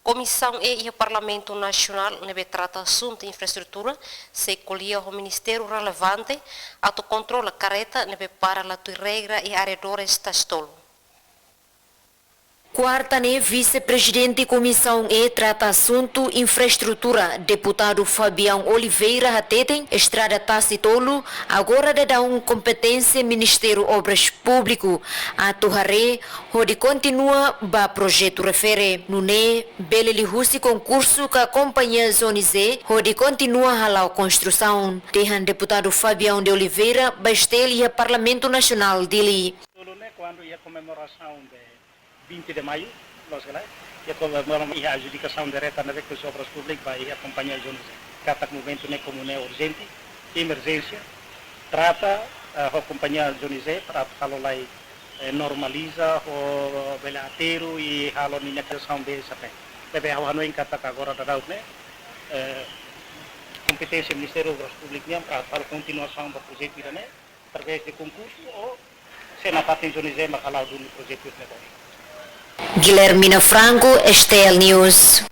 Comissão e o Parlamento Nacional nebe trata assunto infraestrutura, se colhia o Ministério relevante, autocontrola careta nebe para la regra e arredores tastolo. Quarta, vice-presidente Comissão E trata assunto infraestrutura, deputado Fabião Oliveira Hateten, Estrada Tacitolo, agora dá competência Ministério Obras Público. A Torre, onde continua ba projeto refere. Nuné, Beleli Russi concurso com a companhia Zonizé, onde continua a construção. Terran deputado Fabião de Oliveira, Bastel e Parlamento Nacional dele. Quando ia comemoração de 20 de maio, e a comemoração e a adjudicação direta na vez obras públicas vai acompanhar os cada momento como é urgente, emergência, trata a companhia Zonizé para falar lá normaliza o belateiro e a linha de ação dessa pé. Deve haver no encata agora da Daud, competência do Ministério das Obras Públicas para a continuação do projeto né, através de concurso ou se na parte Zonizé mas falar do projeto de negócio. Guilhermina Franco, Estel News.